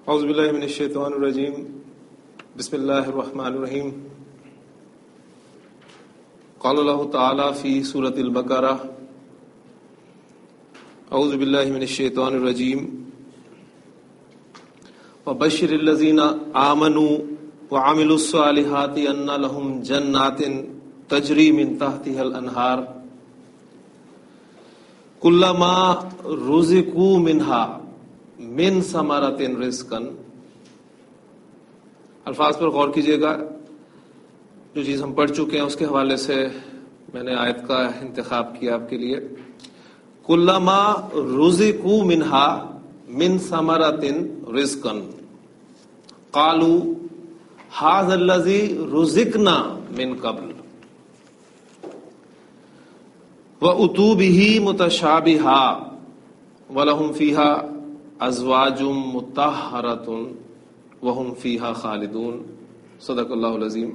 اعوذ باللہ من الشیطان الرجیم بسم اللہ الرحمن الرحیم قال اللہ تعالی فی سورۃ البقرہ اعوذ باللہ من الشیطان الرجیم وبشر الذین آمنوا وعملوا الصالحات ان لهم جنات تجری من تحتها الانہار کلما رزقوا منها من ثمرۃ رزقا. الفاظ پر غور کیجیے گا. جو چیز ہم پڑھ چکے ہیں اس کے حوالے سے میں نے آیت کا انتخاب کیا آپ کے لیے. کلما رزقوا منها من ثمرۃ رزقا قالوا هذا الذي رزقنا من قبل وَأُتُوا بِهِ مُتَشَابِهًا وَلَهُمْ فِيهَا أَزْوَاجٌ مُطَهَّرَةٌ وَهُمْ فِيهَا خَالِدُونَ. صدق اللہ العظیم.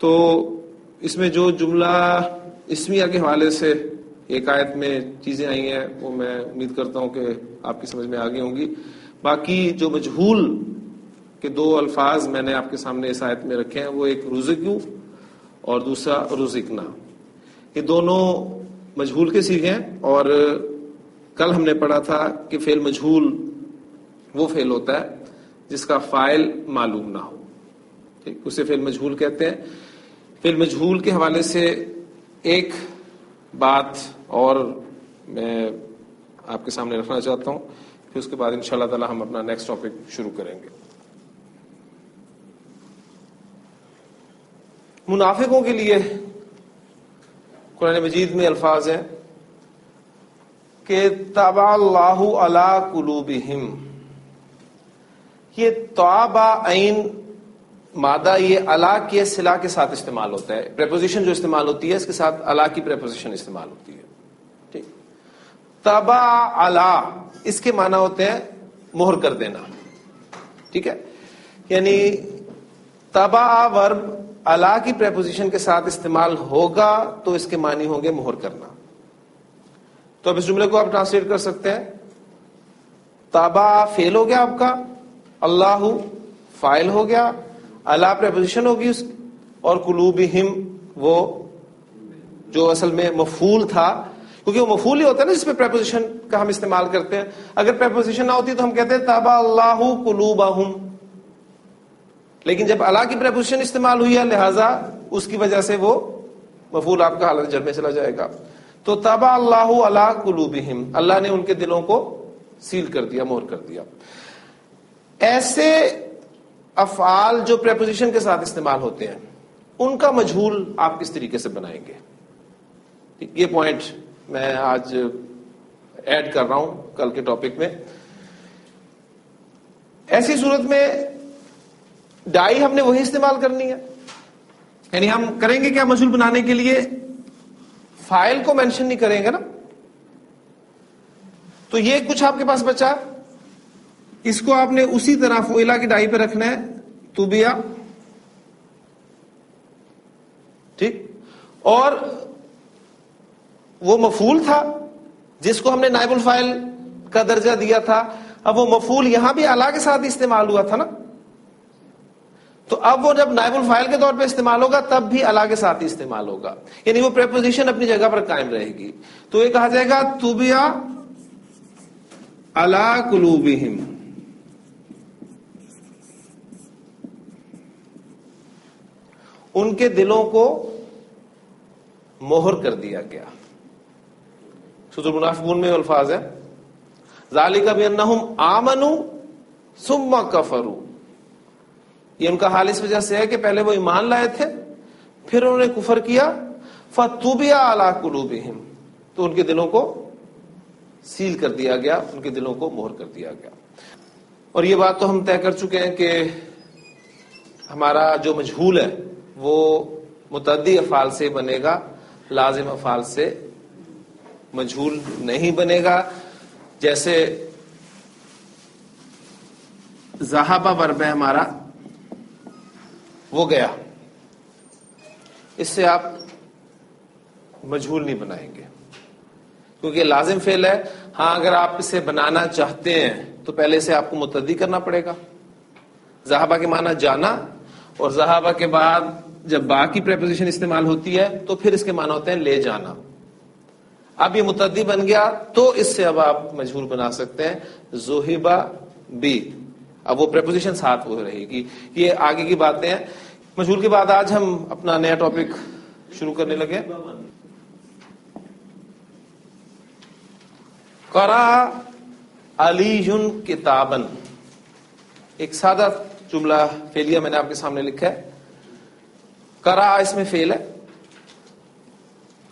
تو اس میں جو جملہ اسمیہ کے حوالے سے ایک آیت میں چیزیں آئی ہیں وہ میں امید کرتا ہوں کہ آپ کی سمجھ میں آ گئی ہوں گی. باقی جو مجہول کے دو الفاظ میں نے آپ کے سامنے اس آیت میں رکھے ہیں وہ ایک رزقو اور دوسرا رزقنا. یہ دونوں مجہول کے صیغے ہیں اور کل ہم نے پڑھا تھا کہ فعل مجہول وہ فعل ہوتا ہے جس کا فاعل معلوم نہ ہو. ٹھیک، اسے فعل مجہول کہتے ہیں. فعل مجہول کے حوالے سے ایک بات اور میں آپ کے سامنے رکھنا چاہتا ہوں، پھر اس کے بعد انشاءاللہ تعالی ہم اپنا نیکسٹ ٹاپک شروع کریں گے. منافقوں کے لیے قرآن مجید میں الفاظ ہیں کہ طبع اللہ علی قلوبہم. یہ طابع عین مادہ یہ علی کے صلہ کے ساتھ استعمال ہوتا ہے. پریپوزیشن جو استعمال ہوتی ہے اس کے ساتھ علی کی پریپوزیشن استعمال ہوتی ہے. ٹھیک، طبع علی اس کے معنی ہوتے ہیں مہر کر دینا. ٹھیک ہے، یعنی طبع ورب علی کی پریپوزیشن کے ساتھ استعمال ہوگا تو اس کے معنی ہوں گے مہر کرنا. تو اب اس جملے کو آپ ٹرانسلیٹ کر سکتے ہیں. طبع فعل ہو گیا آپ کا، اللہ فاعل ہو گیا، علی پریپوزیشن ہوگی اس، اور قلوبہم وہ جو اصل میں مفعول تھا، کیونکہ وہ مفعول ہی ہوتا ہے نا جس پہ پریپوزیشن کا ہم استعمال کرتے ہیں. اگر پریپوزیشن نہ ہوتی تو ہم کہتے ہیں طبع اللہ قلوبہم، لیکن جب اللہ کی پریپوزیشن استعمال ہوئی ہے لہذا اس کی وجہ سے وہ مفعول آپ کا حالت جر میں چلا جائے گا. تو طبع اللہ علی قلوبہم، اللہ نے ان کے دلوں کو سیل کر دیا، مہر کر دیا. ایسے افعال جو پریپوزیشن کے ساتھ استعمال ہوتے ہیں ان کا مجہول آپ کس طریقے سے بنائیں گے؟ یہ پوائنٹ میں آج ایڈ کر رہا ہوں کل کے ٹاپک میں. ایسی صورت میں ڈائی ہم نے وہی استعمال کرنی ہے. یعنی ہم کریں گے کیا مجہول بنانے کے لیے؟ فائل کو مینشن نہیں کریں گے نا. تو یہ کچھ آپ کے پاس بچا، اس کو آپ نے اسی طرح فعلا کی ڈائی پہ رکھنا ہے، طبیا. ٹھیک، اور وہ مفعول تھا جس کو ہم نے نائب الفاعل کا درجہ دیا تھا. اب وہ مفعول یہاں بھی اعلی کے ساتھ استعمال ہوا تھا نا، تو اب وہ جب نائب الفاعل کے طور پہ استعمال ہوگا تب بھی اعلی کے ساتھ ہی استعمال ہوگا، یعنی وہ پریپوزیشن اپنی جگہ پر قائم رہے گی. تو یہ کہا جائے گا طبع علی قلوبہم. ان کے دلوں کو مہر کر دیا گیا. سورۃ المنافقون میں الفاظ ہے ذالک بانہم آمنوا ثم کفروا. یہ ان کا حال اس وجہ سے ہے کہ پہلے وہ ایمان لائے تھے پھر انہوں نے کفر کیا. فطبع علی قلوبہم، تو ان کے دلوں کو سیل کر دیا گیا، ان کے دلوں کو مہر کر دیا گیا. اور یہ بات تو ہم طے کر چکے ہیں کہ ہمارا جو مجہول ہے وہ متعدی افعال سے بنے گا، لازم افعال سے مجہول نہیں بنے گا. جیسے ذہب ورب ہے ہمارا، وہ گیا، اس سے آپ مجہول نہیں بنائیں گے. کیونکہ لازم فعل ہے. ہاں اگر آپ اسے بنانا چاہتے ہیں تو پہلے اسے آپ کو متعدی کرنا پڑے گا. ذہبہ کے معنی جانا، اور ذہبہ کے بعد جب با کی پریپوزیشن استعمال ہوتی ہے تو پھر اس کے معنی ہوتے ہیں لے جانا. اب یہ متعدی بن گیا تو اس سے اب آپ مجہول بنا سکتے ہیں ذہبہ بی. اب وہ پریپوزیشن ساتھ ہو رہے گی. یہ آگے کی باتیں ہیں. مجہول کے بعد آج ہم اپنا نیا ٹاپک شروع کرنے لگے. قرأ علی کتابا. ایک سادہ جملہ فعلیہ میں نے آپ کے سامنے لکھا ہے. قرأ اس میں فعل ہے،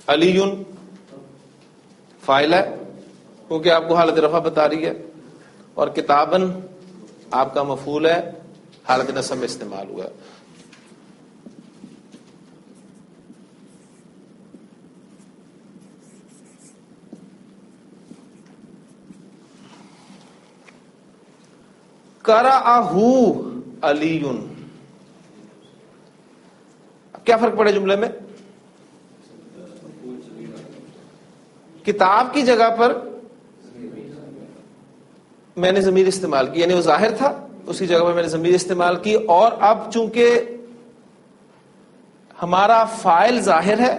علی فاعل ہے کیونکہ آپ کو حالت رفع بتا رہی ہے، اور کتاباً آپ کا مفعول ہے، حالت نصب میں استعمال ہوا ہے. قرأہ علی. کیا فرق پڑے جملے میں؟ کتاب کی جگہ پر میں نے ضمیر استعمال کی، یعنی وہ ظاہر تھا، اسی جگہ پر میں نے ضمیر استعمال کی. اور اب چونکہ ہمارا فاعل ظاہر ہے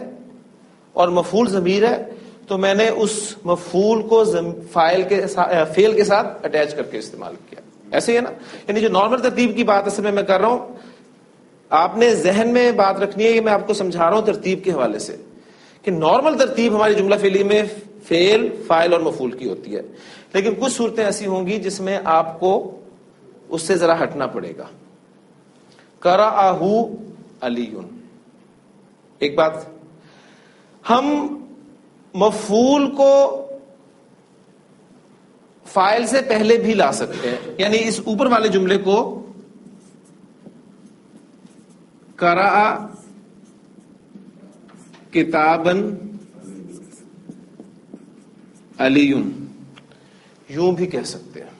اور مفعول ضمیر ہے تو میں نے اس مفعول کو فاعل کے فعل کے ساتھ اٹیچ کر کے استعمال کیا. ایسے ہی ہے نا؟ یعنی جو نارمل ترتیب کی بات اصل میں کر رہا ہوں، آپ نے ذہن میں بات رکھنی ہے. یہ میں آپ کو سمجھا رہا ہوں ترتیب کے حوالے سے کہ نارمل ترتیب ہماری جملہ فعلی میں فعل، فاعل اور مفعول کی ہوتی ہے، لیکن کچھ صورتیں ایسی ہوں گی جس میں آپ کو اس سے ذرا ہٹنا پڑے گا. قرأہ علی. ایک بات، ہم مفعول کو فاعل سے پہلے بھی لا سکتے ہیں. یعنی اس اوپر والے جملے کو قرأ کتابا علی یوں بھی کہہ سکتے ہیں،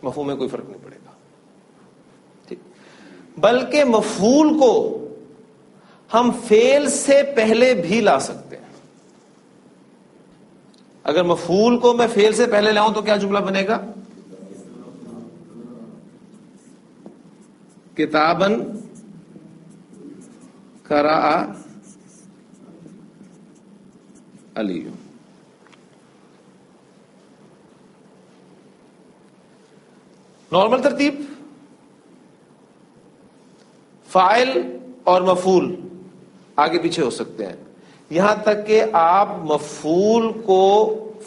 مفہوم میں کوئی فرق نہیں پڑے گا. ٹھیک، بلکہ مفعول کو ہم فعل سے پہلے بھی لا سکتے ہیں. اگر مفعول کو میں فعل سے پہلے لاؤں تو کیا جملہ بنے گا؟ کتاباً قرأ علی. نارمل ترتیب فاعل اور مفعول آگے پیچھے ہو سکتے ہیں، یہاں تک کہ آپ مفعول کو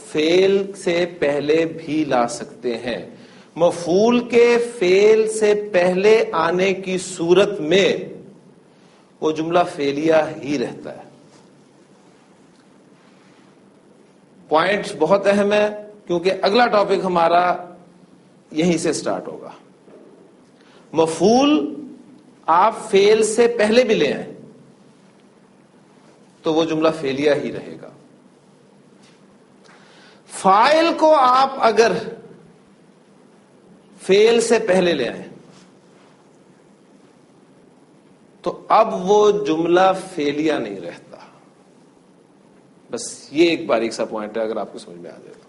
فعل سے پہلے بھی لا سکتے ہیں. مفعول کے فعل سے پہلے آنے کی صورت میں وہ جملہ فعلیہ ہی رہتا ہے. پوائنٹ بہت اہم ہے کیونکہ اگلا ٹاپک ہمارا یہیں سے سٹارٹ ہوگا. مفعول آپ فعل سے پہلے بھی لے آئیں تو وہ جملہ فعلیہ ہی رہے گا. فاعل کو آپ اگر فعل سے پہلے لے آئیں تو اب وہ جملہ فعلیہ نہیں رہتا. بس یہ ایک باریک سا پوائنٹ ہے، اگر آپ کو سمجھ میں آ جائے تو.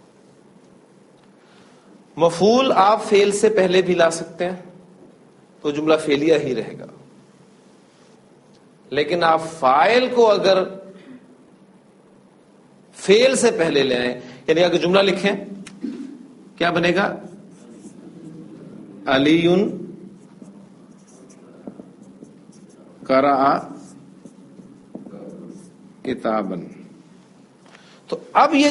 مفعول آپ فعل سے پہلے بھی لا سکتے ہیں تو جملہ فعلیہ ہی رہے گا، لیکن آپ فاعل کو اگر فعل سے پہلے لے آئیں، یعنی اگر جملہ لکھیں کیا بنے گا؟ علی قرأ کتابا. تو اب یہ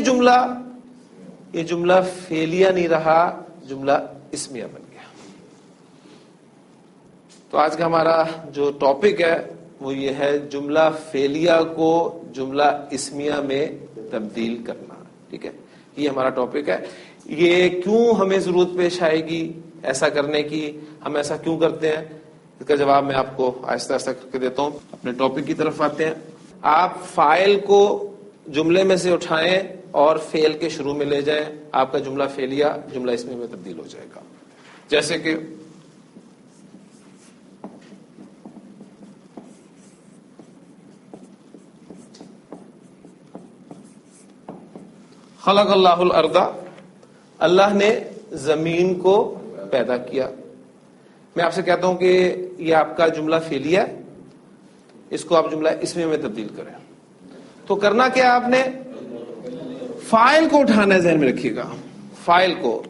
جملہ فعلیہ نہیں رہا، جملہ اسمیہ بن گیا. تو آج کا ہمارا جو ٹاپک ہے وہ یہ ہے جملہ فعلیہ کو جملہ اسمیہ میں تبدیل کرنا. ٹھیک ہے، یہ ہمارا ٹاپک ہے. یہ کیوں ہمیں ضرورت پیش آئے گی ایسا کرنے کی، ہم ایسا کیوں کرتے ہیں، اس کا جواب میں آپ کو آہستہ آہستہ کر کے دیتا ہوں. اپنے ٹاپک کی طرف آتے ہیں. آپ فاعل کو جملے میں سے اٹھائیں اور فعل کے شروع میں لے جائیں، آپ کا جملہ فعلیہ جملہ اسمیہ میں تبدیل ہو جائے گا. جیسے کہ خلق اللہ الارض، اللہ نے زمین کو پیدا کیا. میں آپ سے کہتا ہوں کہ یہ آپ کا جملہ فعلیہ ہے، اس کو آپ جملہ اسمیہ میں تبدیل کریں. تو کرنا کیا آپ نے؟ فاعل کو اٹھانا ہے، ذہن میں رکھیے گا فاعل کو.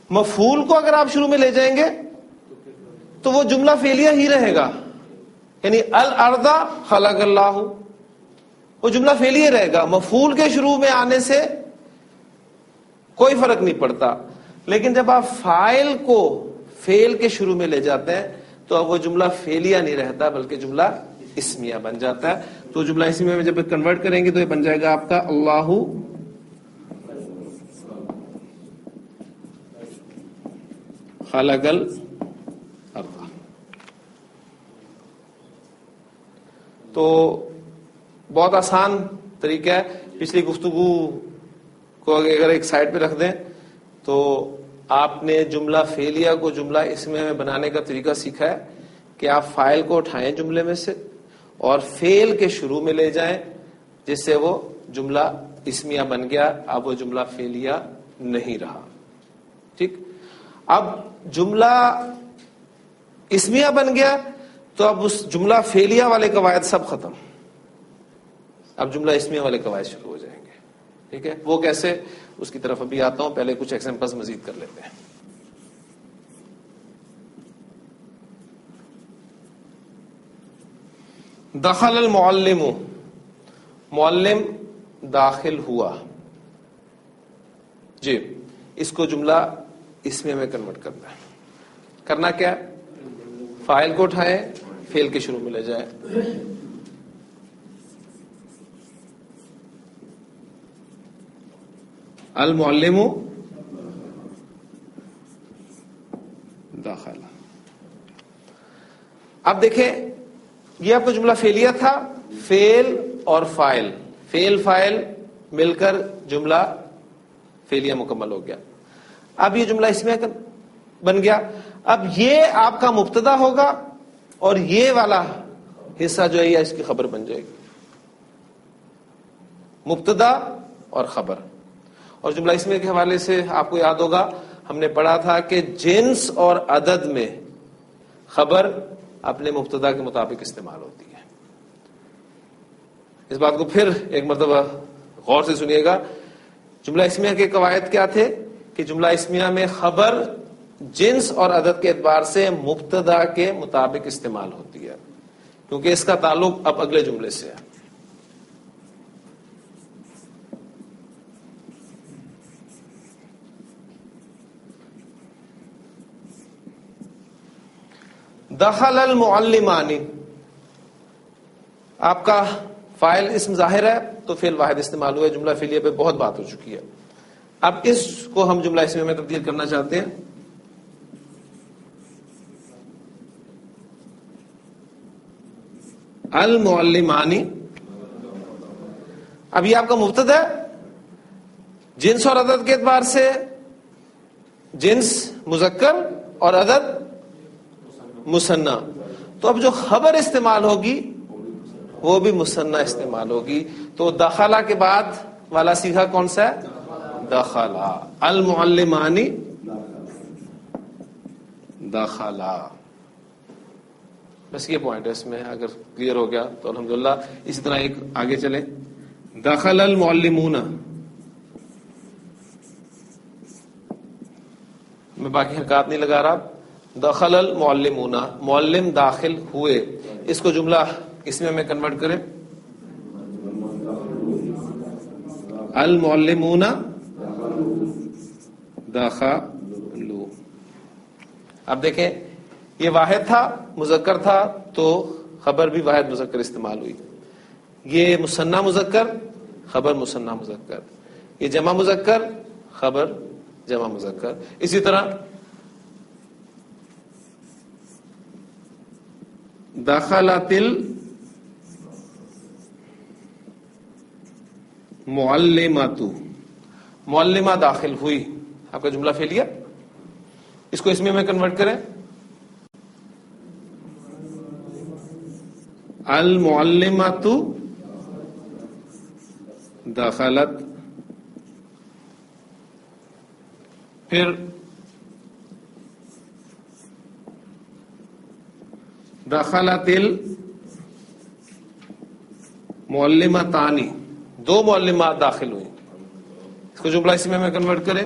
مفعول کو اگر آپ شروع میں لے جائیں گے تو وہ جملہ فعلیہ ہی رہے گا، یعنی الارض خلق اللہ، وہ جملہ فعلیہ رہے گا. مفعول کے شروع میں آنے سے کوئی فرق نہیں پڑتا. لیکن جب آپ فاعل کو فعل کے شروع میں لے جاتے ہیں تو اب وہ جملہ فعلیہ نہیں رہتا بلکہ جملہ اسمیہ بن جاتا ہے. تو جملہ اسمیہ میں جب کنورٹ کریں گے تو یہ بن جائے گا آپ کا اللہ خلق الارض. تو بہت آسان طریقہ ہے. پچھلی گفتگو کو اگر ایک سائڈ پہ رکھ دیں تو آپ نے جملہ فعلیہ کو جملہ اسمیہ میں بنانے کا طریقہ سیکھا ہے کہ آپ فاعل کو اٹھائیں جملے میں سے اور فعل کے شروع میں لے جائیں، جس سے وہ جملہ اسمیہ بن گیا. اب وہ جملہ فعلیہ نہیں رہا. ٹھیک، اب جملہ اسمیہ بن گیا تو اب اس جملہ فعلیہ والے قواعد سب ختم، اب جملہ اسمیہ والے قواعد شروع ہو جائیں گے. ٹھیک ہے، وہ کیسے، اس کی طرف ابھی آتا ہوں. پہلے کچھ ایگزامپلز مزید کر لیتے ہیں. دخل المعلم، معلم داخل ہوا. جی، اس کو جملہ اسمیہ میں کنورٹ کرنا ہے. کرنا کیا؟ فاعل کو اٹھائیں، فعل کے شروع میں لے جائیں. المعلم داخل. اب دیکھیں یہ آپ کا جملہ فعلیہ تھا، فعل اور فاعل، فعل فاعل مل کر جملہ فعلیہ مکمل ہو گیا. اب یہ جملہ اسمیہ بن گیا. اب یہ آپ کا مبتدا ہوگا اور یہ والا حصہ جو ہے یہ اس کی خبر بن جائے گی. مبتدا اور خبر. اور جملہ اسمیہ کے حوالے سے آپ کو یاد ہوگا ہم نے پڑھا تھا کہ جنس اور عدد میں خبر اپنے مبتدا کے مطابق استعمال ہوتی ہے. اس بات کو پھر ایک مرتبہ غور سے سنیے گا. جملہ اسمیہ کے قواعد کیا تھے کہ جملہ اسمیہ میں خبر جنس اور عدد کے اعتبار سے مبتدا کے مطابق استعمال ہوتی ہے، کیونکہ اس کا تعلق اب اگلے جملے سے ہے. دخل المعلمان، آپ کا فاعل اسم ظاہر ہے تو فعل واحد استعمال ہوا ہے. جملہ فعلیہ پہ بہت بات ہو چکی ہے. اب اس کو ہم جملہ اسمیہ میں تبدیل کرنا چاہتے ہیں. المعلمانی، اب یہ آپ کا مبتدا ہے، جنس اور عدد کے اعتبار سے جنس مذکر اور عدد مثنی. تو اب جو خبر استعمال ہوگی وہ بھی مثنی استعمال ہوگی. تو دخلا کے بعد والا صیغہ کون سا ہے؟ دخلا. المعلمانی دخلا. بس یہ پوائنٹ ہے اس میں، اگر کلیئر ہو گیا تو الحمدللہ. اسی طرح ایک آگے چلیں. دخل المعلمون، میں باقی حرکات نہیں لگا رہا. دخل المعلمون، معلم داخل ہوئے. اس کو جملہ اسمیہ میں کنورٹ کریں. المعلمون دخلوا. اب دیکھیں یہ واحد تھا، مذکر تھا تو خبر بھی واحد مذکر استعمال ہوئی. یہ مثنی مذکر، خبر مثنی مذکر. یہ جمع مذکر، خبر جمع مذکر. اسی طرح دخلت المعلمات، معلمہ داخل ہوئی. آپ کا جملہ فعلیہ. اس کو اسمیہ میں کنورٹ کریں. المعلمات دخلت پھر دخلت المعلمتانی، دو معلمات داخل ہوئی، اس کو جملہ اسمیہ میں کنورٹ کریں،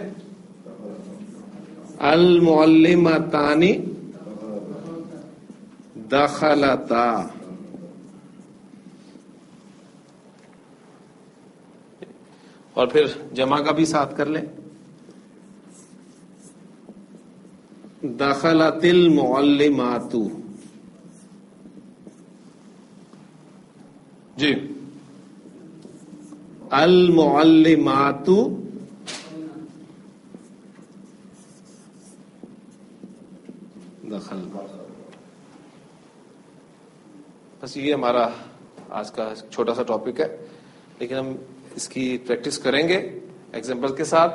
المعلمتانی دخلتا، اور پھر جمع کا بھی ساتھ کر لیں، دخلت المعلمات، جی المعلمات دخل. بس یہ ہمارا آج کا چھوٹا سا ٹاپک ہے، لیکن ہم اس کی پریکٹس کریں گے ایگزامپل کے ساتھ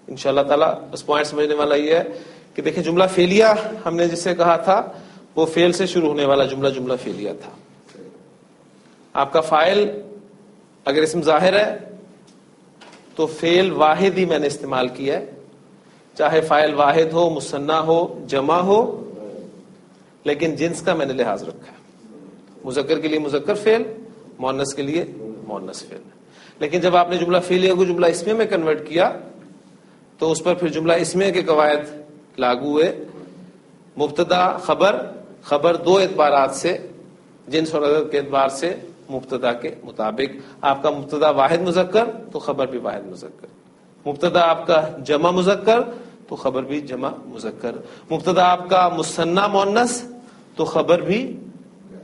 انشاءاللہ تعالی. بس پوائنٹ سمجھنے والا یہ ہے کہ دیکھیں جملہ فعلیہ ہم نے جسے کہا تھا وہ فعل سے شروع ہونے والا جملہ جملہ فعلیہ تھا. آپ کا فاعل اگر اسم ظاہر ہے تو فعل واحد ہی میں نے استعمال کیا ہے، چاہے فاعل واحد ہو، مثنیٰ ہو، جمع ہو، لیکن جنس کا میں نے لحاظ رکھا ہے. مذکر کے لیے مذکر فعل، مؤنث کے لیے مؤنث فعل. لیکن جب آپ نے جملہ فعلیہ کو جملہ اسمیہ میں کنورٹ کیا تو اس پر پھر جملہ اسمیہ کے قواعد لاگو ہوئے. مبتدا خبر، خبر دو اعتبارات سے، جنس اور عدد کے اعتبار سے مبتدا کے مطابق. آپ کا مبتدا واحد مذکر تو خبر بھی واحد مذکر، مبتدا آپ کا جمع مذکر تو خبر بھی جمع مذکر، مبتدا آپ کا مثنیٰ مؤنث تو خبر بھی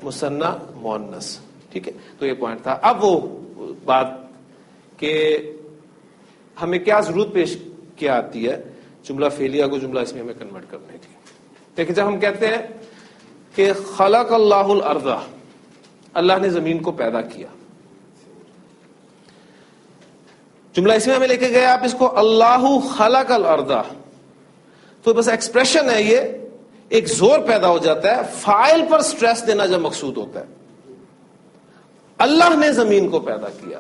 مثنیٰ مؤنث. ٹھیک ہے، تو یہ پوائنٹ تھا. اب وہ بات کہ ہمیں کیا ضرورت پیش کیا آتی ہے جملہ فعلیہ کو جملہ اسمیہ میں کنورٹ کرنے کی. دیکھیں جب ہم کہتے ہیں کہ خلق اللہ الارض، اللہ نے زمین کو پیدا کیا، جملہ اسمیہ میں لے کے گئے آپ اس کو اللہ خلق الارض، تو بس ایکسپریشن ہے، یہ ایک زور پیدا ہو جاتا ہے، فاعل پر سٹریس دینا جب مقصود ہوتا ہے. اللہ نے زمین کو پیدا کیا.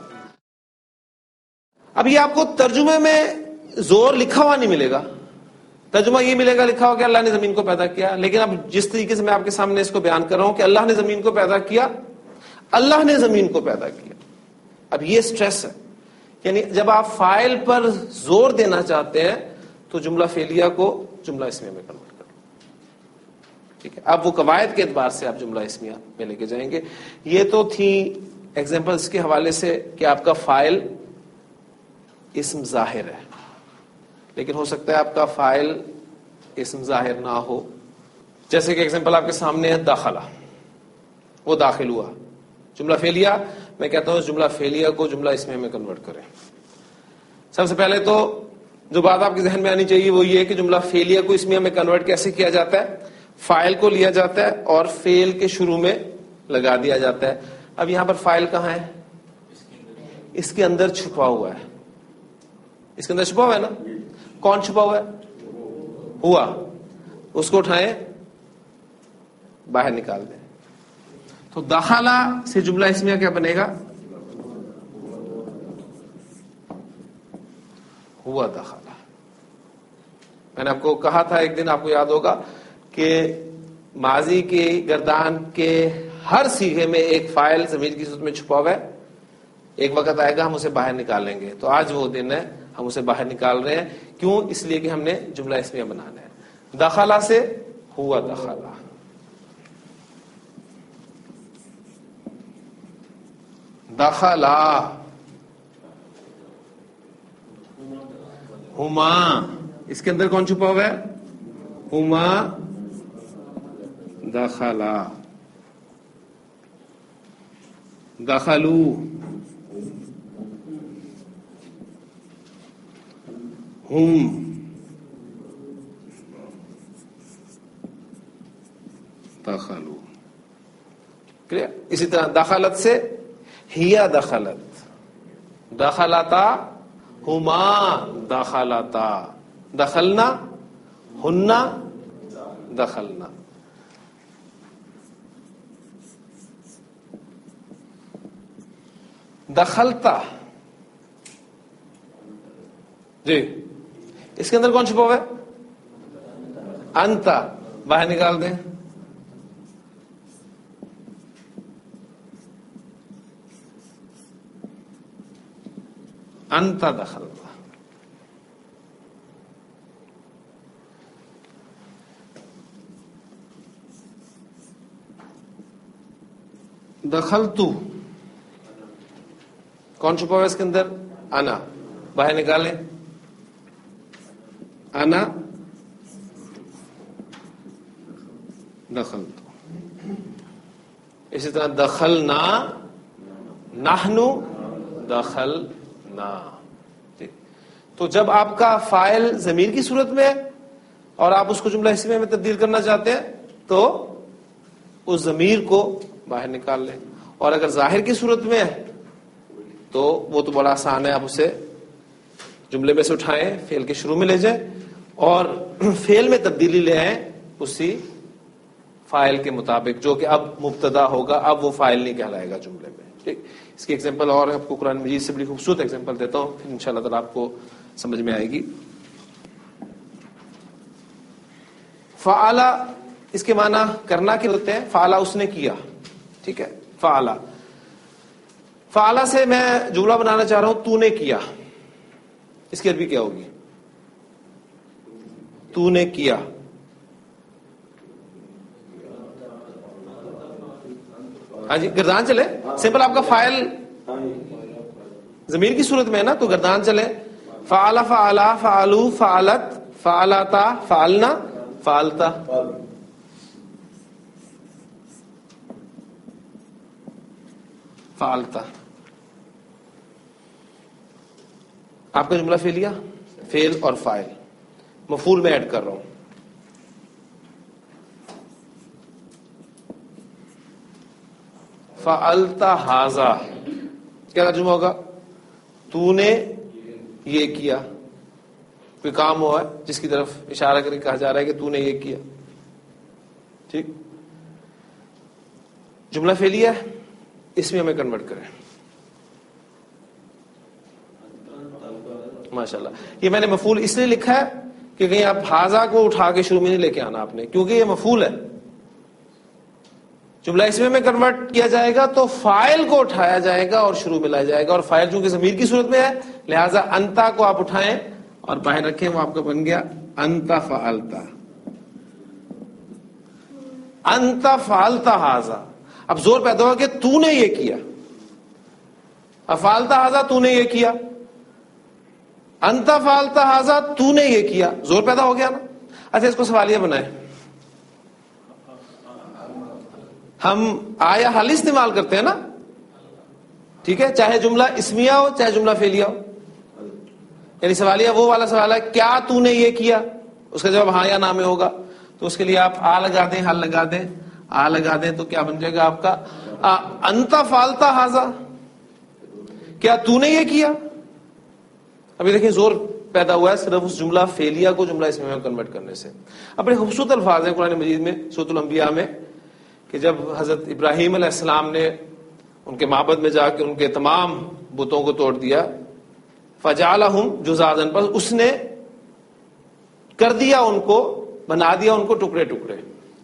اب یہ آپ کو ترجمے میں زور لکھا ہوا نہیں ملے گا، ترجمہ یہ ملے گا لکھا ہوا کہ اللہ نے زمین کو پیدا کیا. لیکن اب جس طریقے سے میں آپ کے سامنے اس کو بیان کر رہا ہوں کہ اللہ نے زمین کو پیدا کیا، اللہ نے زمین کو پیدا کیا، اب یہ سٹریس ہے. یعنی جب آپ فاعل پر زور دینا چاہتے ہیں تو جملہ فعلیہ کو جملہ اسمیہ میں کنورٹ کرو. ٹھیک ہے، اب وہ قواعد کے اعتبار سے آپ جملہ اسمیہ میں لے کے جائیں گے. یہ تو تھی ایگزامپلس کے حوالے سے کہ آپ کا فاعل اسم ظاہر ہے، لیکن ہو سکتا ہے آپ کا فاعل اسم ظاہر نہ ہو. جیسے کہ ایگزامپل آپ کے سامنے ہے داخلہ، وہ داخل ہوا. جملہ فعلیہ میں کہتا ہوں اس جملہ فعلیہ کو جملہ اسمیہ میں کنورٹ کریں. سب سے پہلے تو جو بات آپ کے ذہن میں آنی چاہیے وہ یہ ہے کہ جملہ فعلیہ کو اسمیہ میں کنورٹ کیسے کیا جاتا ہے. فاعل کو لیا جاتا ہے اور فعل کے شروع میں لگا دیا جاتا ہے. اب یہاں پر فاعل کہاں ہے؟ اس کے اندر چھپا ہوا ہے. اس کے اندر چھپا ہوا ہے نا. کون چھپا ہوا ہے؟ ہوا. اس کو اٹھائیں، باہر نکال دیں. تو دخلہ سے جملہ اسمیہ کیا بنے گا؟ ہوا دخلہ. میں نے آپ کو کہا تھا ایک دن، آپ کو یاد ہوگا کہ ماضی کی گردان کے ہر صیغے میں ایک فاعل ضمیر کی صورت میں چھپا ہوا ہے. ایک وقت آئے گا ہم اسے باہر نکال لیں گے. تو آج وہ دن ہے، ہم اسے باہر نکال رہے ہیں. کیوں؟ اس لیے کہ ہم نے جملہ اسمیہ بنانا ہے. دخلہ سے ہوا دخلہ. دخلہ ہما، اس کے اندر کون چھپا ہوا ہے؟ ہما دخلہ. دخلو، ہم دخلو. کلیئر؟ اسی طرح دخلت سے ہیا دخلت، دخلتا ہما دخلتا، دخلنا ہننا دخلنا. دخلتا، جی اس کے اندر کون چھپا ہوا ہے؟ انتا. باہر نکال دیں. انتا دخلتا. دخلتو کون چھپا ہوا ہے اس کے اندر؟ انا. باہر نکالیں. انا دخلتو. اسی طرح دخلنا، نحنو دخلنا. تو جب آپ کا فاعل ضمیر کی صورت میں ہے اور آپ اس کو جملہ اسمیہ میں تبدیل کرنا چاہتے ہیں تو اس ضمیر کو باہر نکال لیں. اور اگر ظاہر کی صورت میں ہے تو وہ تو بڑا آسان ہے، آپ اسے جملے میں سے اٹھائیں، فعل کے شروع میں لے جائیں اور فعل میں تبدیلی لے آئیں اسی فاعل کے مطابق جو کہ اب مبتدا ہوگا، اب وہ فاعل نہیں کہلائے گا جملے میں. ٹھیک. اس کی ایگزامپل اور آپ کو قرآن مجید سے بڑی خوبصورت ایگزامپل دیتا ہوں، پھر انشاءاللہ تعالیٰ آپ کو سمجھ میں آئے گی. فعلا اس کے معنی کرنا کے ہوتے ہیں. فعلا اس نے کیا. ٹھیک ہے. فعلا، فعلا سے میں جملہ بنانا چاہ رہا ہوں تو نے کیا. اس کی عربی کیا ہوگی؟ تو نے کیا. ہاں جی، گردان چلے. سمپل آپ کا فاعل ضمیر کی صورت میں ہے نا، تو گردان چلے. فعلا، فعلا، فعلو، فعلت، فعلتا، فعلنا، فعلتا. فعلتا آپ کا جملہ فعلیہ، فعل اور فاعل. مفعول میں ایڈ کر رہا ہوں. فعلتا ھذا کیا ترجمہ ہوگا؟ تو نے یہ کیا. کوئی کام ہوا ہے جس کی طرف اشارہ کر کے کہا جا رہا ہے کہ تو نے یہ کیا. ٹھیک. جملہ فعلیہ ہے، اس میں ہمیں کنورٹ کریں. ماشاءاللہ. یہ میں نے مفعول اس لیے لکھا ہے کہ کہیں آپ ھذا کو اٹھا کے شروع میں نہیں لے کے آنا آپ نے، کیونکہ یہ مفعول ہے. جملہ اسم میں کنورٹ کیا جائے گا تو فاعل کو اٹھایا جائے گا اور شروع میں لایا جائے گا، اور فاعل چونکہ ضمیر کی صورت میں ہے لہذا انتا کو آپ اٹھائیں اور باہر رکھیں. وہ آپ کا بن گیا انتا فعلتا. انتا فعلتا ھذا. اب زور پیدا ہوا کہ تو نے یہ کیا. فعلتا ھذا تو نے یہ کیا. انتا فعلتا ھذا تو نے یہ کیا. زور پیدا ہو گیا نا. اچھا اس کو سوالیہ بنائیں. ہم آیا حال استعمال کرتے ہیں نا، ٹھیک ہے، چاہے جملہ اسمیہ ہو چاہے جملہ فعلیہ ہو. یعنی سوالیہ وہ والا سوال ہے کیا تو نے یہ کیا، اس کا جواب ہاں یا نہ میں ہوگا. تو اس کے لیے آپ آ لگا دیں، حل لگا دیں، آ لگا دیں تو کیا بن جائے گا آپ کا انتا فعلتا ھذا. کیا تو نے یہ کیا. ابھی دیکھیں زور پیدا ہوا ہے صرف اس جملہ فعلیہ کو جملہ اسمیہ میں کنورٹ کرنے سے. اب بڑے خوبصورت الفاظ ہیں قرآن مجید میں سورۃ الانبیاء میں کہ جب حضرت ابراہیم علیہ السلام نے ان کے معبد میں جا کے ان کے تمام بتوں کو توڑ دیا، فجعلہم جذاذا، پر اس نے کر دیا ان کو، بنا دیا ان کو ٹکڑے ٹکڑے،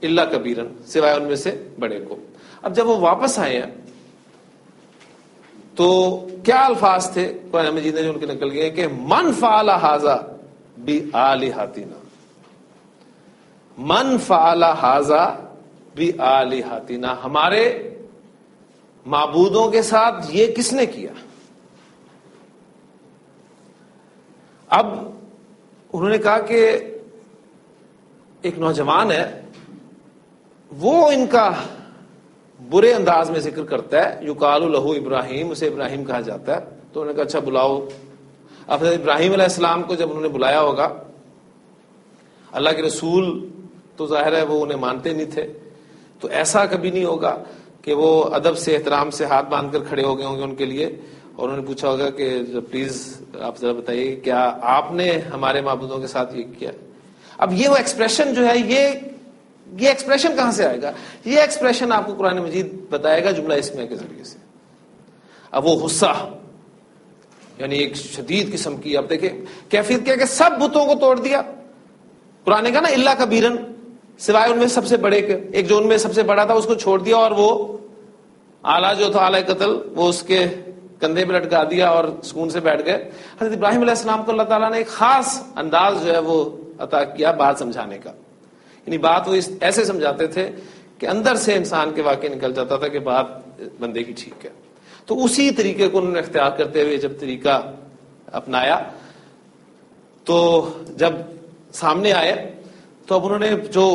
الا کبیرا، سوائے ان میں سے بڑے کو. اب جب وہ واپس آئے ہیں تو کیا الفاظ تھے قرآن مجید نے جو ان کے نکل گئے کہ من فعل ھذا بآلہتنا، من فعل ھذا بآلہتنا، ہمارے معبودوں کے ساتھ یہ کس نے کیا. اب انہوں نے کہا کہ ایک نوجوان ہے وہ ان کا برے انداز میں ذکر کرتا ہے، یقال لہ ابراہیم، اسے ابراہیم کہا جاتا ہے. تو انہوں نے کہا اچھا بلاؤ. اب حضرت ابراہیم علیہ السلام کو جب انہوں نے بلایا ہوگا، اللہ کے رسول تو ظاہر ہے وہ انہیں مانتے نہیں تھے، تو ایسا کبھی نہیں ہوگا کہ وہ ادب سے احترام سے ہاتھ باندھ کر کھڑے ہو گئے ہوں گے ان کے لیے، اور انہوں نے پوچھا ہوگا کہ پلیز آپ ذرا بتائیے کیا آپ نے ہمارے معبودوں کے ساتھ یہ کیا. اب یہ وہ ایکسپریشن جو ہے یہ ایکسپریشن کہاں سے آئے گا؟ یہ ایکسپریشن آپ کو قرآن مجید بتائے گا جملہ اسمیہ کے ذریعے سے. اب وہ غصہ یعنی ایک شدید قسم کی. اب دیکھیں کیفیت کیا کہ سب بتوں کو توڑ دیا. قرآن نے کہا نا اللہ کبیرن، سوائے ان میں سب سے بڑے کے، ایک جو ان میں سب سے بڑا تھا اس کو چھوڑ دیا، اور وہ آلہ جو تھا آلہ قتل وہ اس کے کندھے پہ لٹکا دیا اور سکون سے بیٹھ گئے. حضرت ابراہیم علیہ السلام کو اللہ تعالیٰ نے ایک خاص انداز جو ہے وہ عطا کیا بات سمجھانے کا. یعنی بات وہ ایسے سمجھاتے تھے کہ اندر سے انسان کے واقع نکل جاتا تھا کہ بات بندے کی ٹھیک ہے. تو اسی طریقے کو انہوں نے اختیار کرتے ہوئے جب طریقہ اپنایا تو جب سامنے آئے تو اب انہوں نے جو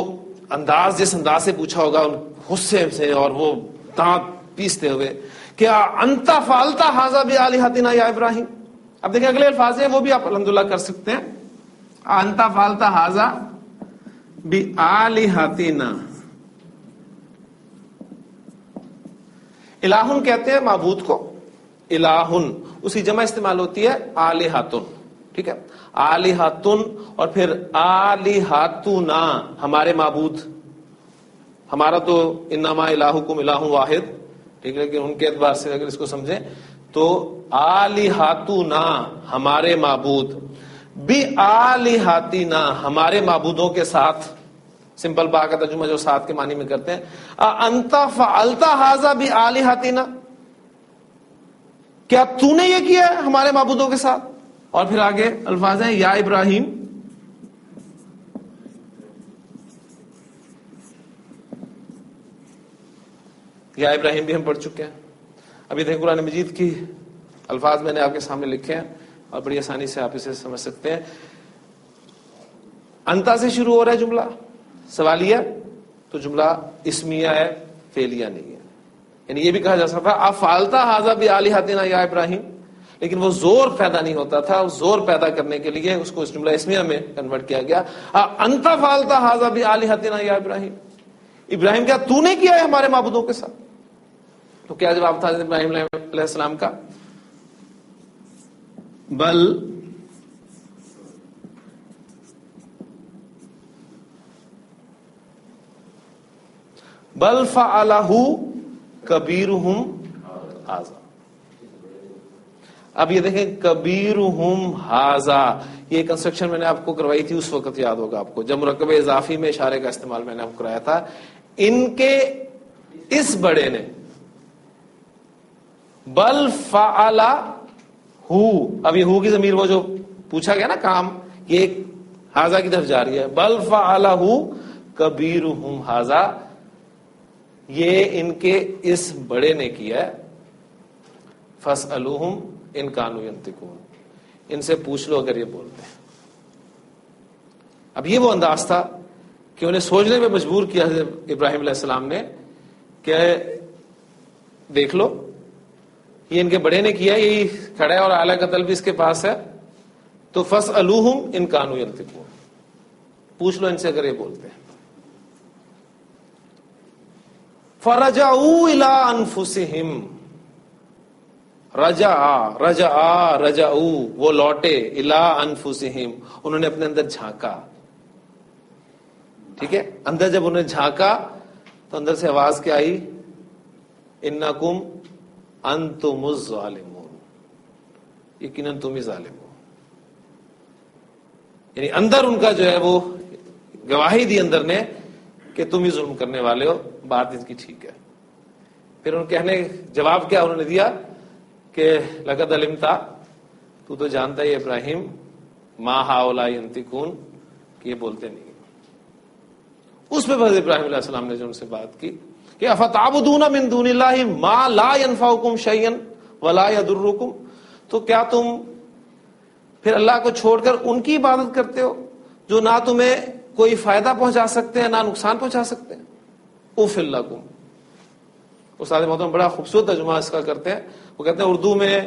انداز جس انداز سے پوچھا ہوگا غصے سے اور وہ دانت پیستے ہوئے، کیا انت فعلت ھذا بآلہتنا یا ابراہیم. اب دیکھیں اگلے الفاظ ہیں وہ بھی آپ الحمدللہ کر سکتے ہیں. انت فعلت ھذا بآلہتنا. الہن کہتے ہیں معبود کو، الہن اسی جمع استعمال ہوتی ہے آلہتن. ٹھیک ہے، آلہتن اور پھر آلہتنا ہمارے معبود. ہمارا تو انما الہکم الہ واحد، ٹھیک ہے، لیکن ان کے اعتبار سے اگر اس کو سمجھیں تو آلہتنا ہمارے معبود، بآلہتنا ہمارے معبودوں کے ساتھ. سمپل با کا ترجمہ جو ساتھ کے معنی میں کرتے ہیں. انت فعلت ھذا بآلہتنا، کیا تو نے یہ کیا ہے ہمارے معبودوں کے ساتھ. اور پھر آگے الفاظ ہیں یا ابراہیم. یا ابراہیم بھی ہم پڑھ چکے ہیں. ابھی دیکھیں قرآن مجید کی الفاظ میں نے آپ کے سامنے لکھے ہیں اور بڑی آسانی سے آپ اسے سمجھ سکتے ہیں. انتا سے شروع ہو رہا ہے جملہ سوالیہ، تو جملہ اسمیہ ہے، فعلیہ نہیں ہے. یعنی یہ بھی کہا جا سکتا ہے افعلت ھذا بآلہتنا یا ابراہیم، لیکن وہ زور پیدا نہیں ہوتا تھا. زور پیدا کرنے کے لیے اس کو اس جملہ اسمیہ میں کنورٹ کیا گیا. انت فعلت ھذا بآلہتنا یا ابراہیم، ابراہیم کیا تو نے کیا ہے ہمارے معبودوں کے ساتھ. تو کیا جواب تھا ابراہیم علیہ السلام کا؟ بل فعلہ کبیرہم ھذا. اب یہ دیکھیں کبیرہم ھذا، یہ کنسٹرکشن میں نے آپ کو کروائی تھی اس وقت، یاد ہوگا آپ کو، جب مرکب اضافی میں اشارے کا استعمال میں نے آپ کو کرایا تھا. ان کے اس بڑے نے، بل فعلہ ہو، اب یہ ہو کی ضمیر وہ جو پوچھا گیا نا کام، یہ ایک ھذا کی طرف جا رہی ہے. بل فعلہ کبیرہم ھذا، یہ ان کے اس بڑے نے کیا ہے. فاسألوہم ان کانوا ینطقون، ان سے پوچھ لو اگر یہ بولتے ہیں. اب یہ وہ انداز تھا کہ انہیں سوچنے میں مجبور کیا حضرت ابراہیم علیہ السلام نے کہ دیکھ لو یہ ان کے بڑے نے کیا، یہی کھڑا ہے اور آلہ قتل بھی اس کے پاس ہے. تو فاسألوہم ان کانوا ینطقون، پوچھ لو ان سے اگر یہ بولتے ہیں. فرجعوا الی انفسہم، رجعوا وہ لوٹے، الی انفسہم انہوں نے اپنے اندر جھانکا. ٹھیک ہے، اندر جب انہیں جھانکا تو اندر سے آواز کیا آئی؟ انکم انتم الظالمون، یقیناً تم ہی ظالم ہو. یعنی اندر ان کا جو ہے وہ گواہی دی اندر نے کہ تم ہی ظلم کرنے والے ہو، بات ان کی ٹھیک ہے. پھر ان کہنے جواب کیا انہوں نے دیا کہ لقد علمت، تو جانتا ہے ابراہیم، ما ہؤلاء ینطقون، کہ یہ بولتے نہیں. اس پہ حضرت ابراہیم علیہ السلام نے جو ان سے بات کی کہ افتعبدون من دون اللہ ما لا ينفعکم شیئا ولا یضرکم، تو کیا تم پھر اللہ کو چھوڑ کر ان کی عبادت کرتے ہو جو نہ تمہیں کوئی فائدہ پہنچا سکتے ہیں نہ نقصان پہنچا سکتے ہیں. اوفل لکم. استاد محترم بڑا خوبصورت ترجمہ اس کا کرتے ہیں. وہ کہتے ہیں اردو میں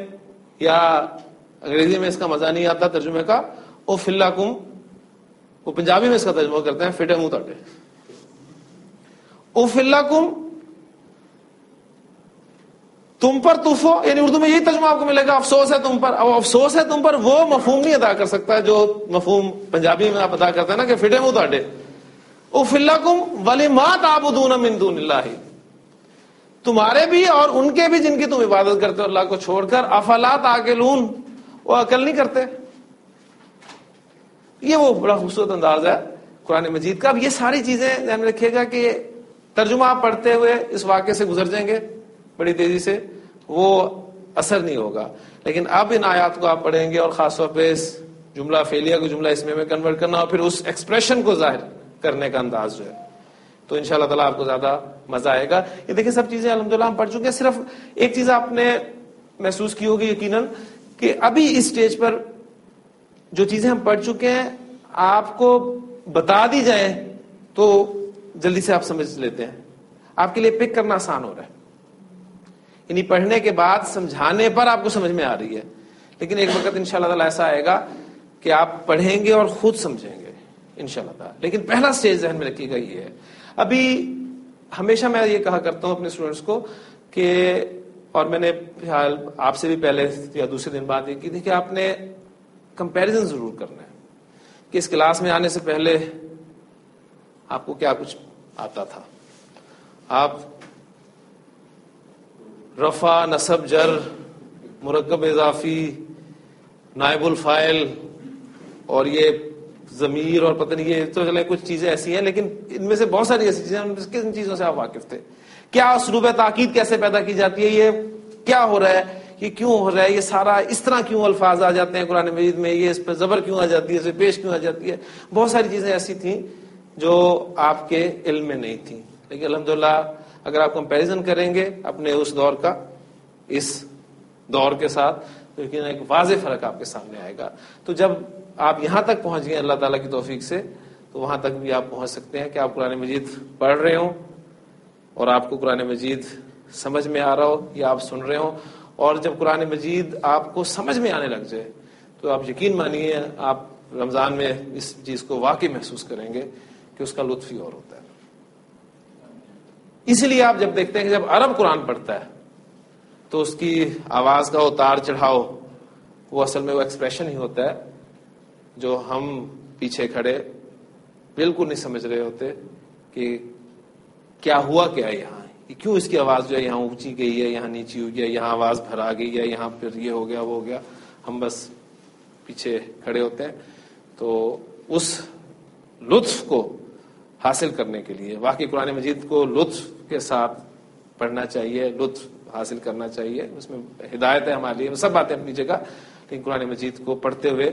یا انگریزی میں اس کا مزہ نہیں آتا ترجمے کا، اوفل لکم. وہ پنجابی میں اس کا ترجمہ کرتے ہیں فٹے منہ تاٹے. اوفل لکم، تم پر تفو، یعنی اردو میں یہی ترجمہ آپ کو ملے گا، افسوس ہے تم پر. اب افسوس ہے تم پر وہ مفہوم نہیں ادا کر سکتا جو مفہوم پنجابی میں آپ ادا کرتے ہیں نا کہ فٹے منہ تاٹے. اوفل لکم ولما تعبدون من دون اللہ، تمہارے بھی اور ان کے بھی جن کی تم عبادت کرتے ہو اللہ کو چھوڑ کر. افلا تعقلون، وہ عقل نہیں کرتے. یہ وہ بڑا خوبصورت انداز ہے قرآن مجید کا. اب یہ ساری چیزیں ذہن میں رکھیے گا کہ ترجمہ آپ پڑھتے ہوئے اس واقعے سے گزر جائیں گے بڑی تیزی سے, وہ اثر نہیں ہوگا. لیکن اب ان آیات کو آپ پڑھیں گے اور خاص طور پہ اس جملہ فعلیہ کو جملہ اسمیہ میں کنورٹ کرنا اور پھر اس ایکسپریشن کو ظاہر کرنے کا انداز جو ہے, تو انشاءاللہ تعالیٰ آپ کو زیادہ مزہ آئے گا. یہ دیکھیں سب چیزیں الحمدللہ ہم پڑھ چکے ہیں. صرف ایک چیز آپ نے محسوس کی ہوگی یقیناً کہ ابھی اس سٹیج پر جو چیزیں ہم پڑھ چکے ہیں آپ کو بتا دی جائیں تو جلدی سے آپ سمجھ لیتے ہیں, آپ کے لیے پک کرنا آسان ہو رہا ہے. یعنی پڑھنے کے بعد سمجھانے پر آپ کو سمجھ میں آ رہی ہے, لیکن ایک وقت انشاءاللہ تعالیٰ ایسا آئے گا کہ آپ پڑھیں گے اور خود سمجھیں گے انشاءاللہ تعالیٰ. لیکن پہلا سٹیج ذہن میں رکھیے گا یہ ہے. ابھی ہمیشہ میں یہ کہا کرتا ہوں اپنے اسٹوڈنٹس کو کہ, اور میں نے فیلحال آپ سے بھی پہلے یا دوسرے دن بات یہ کی تھی کہ آپ نے کمپیریزن ضرور کرنا ہے کہ اس کلاس میں آنے سے پہلے آپ کو کیا کچھ آتا تھا. آپ رفع, نصب, جر, مرکب اضافی, نائب الفاعل اور یہ ضمیر اور پتہ نہیں, یہ تو چلے کچھ چیزیں ایسی ہیں, لیکن ان میں سے بہت ساری ایسی چیزیں ہیں. کن چیزوں سے آپ واقف تھے؟ کیا اسلوب تاکید کیسے پیدا کی جاتی ہے, یہ کیا ہو رہا ہے, یہ کیوں ہو رہا ہے, یہ سارا اس طرح کیوں الفاظ آ جاتے ہیں قرآن مجید میں, یہ اس پہ زبر کیوں آ جاتی ہے, اس پہ پیش کیوں آ جاتی ہے. بہت ساری چیزیں ایسی تھیں جو آپ کے علم میں نہیں تھیں. لیکن الحمدللہ اگر آپ کمپیریزن کریں گے اپنے اس دور کا اس دور کے ساتھ تو یقیناً ایک واضح فرق آپ کے سامنے آئے گا. تو جب آپ یہاں تک پہنچ گئے اللہ تعالیٰ کی توفیق سے, تو وہاں تک بھی آپ پہنچ سکتے ہیں کہ آپ قرآن مجید پڑھ رہے ہوں اور آپ کو قرآن مجید سمجھ میں آ رہا ہو یا آپ سن رہے ہوں, اور جب قرآن مجید آپ کو سمجھ میں آنے لگ جائے تو آپ یقین مانیے آپ رمضان میں اس چیز کو واقعی محسوس کریں گے کہ اس کا لطف ہی اور ہوتا ہے. اسی لیے آپ جب دیکھتے ہیں کہ جب عرب قرآن پڑھتا ہے تو اس کی آواز کا اتار چڑھاؤ وہ اصل میں وہ ایکسپریشن ہی ہوتا ہے جو ہم پیچھے کھڑے بالکل نہیں سمجھ رہے ہوتے کہ کیا ہوا کیا یہاں, کیوں اس کی آواز جو ہے یہاں اونچی گئی ہے, یہاں نیچی ہوئی ہے, یہاں آواز بھرا گئی ہے, یہاں پھر یہ ہو گیا وہ ہو گیا. ہم بس پیچھے کھڑے ہوتے ہیں. تو اس لطف کو حاصل کرنے کے لیے واقعی قرآن مجید کو لطف کے ساتھ پڑھنا چاہیے, لطف حاصل کرنا چاہیے. اس میں ہدایت ہے ہمارے لیے, سب باتیں اپنی جگہ, لیکن قرآن مجید کو پڑھتے ہوئے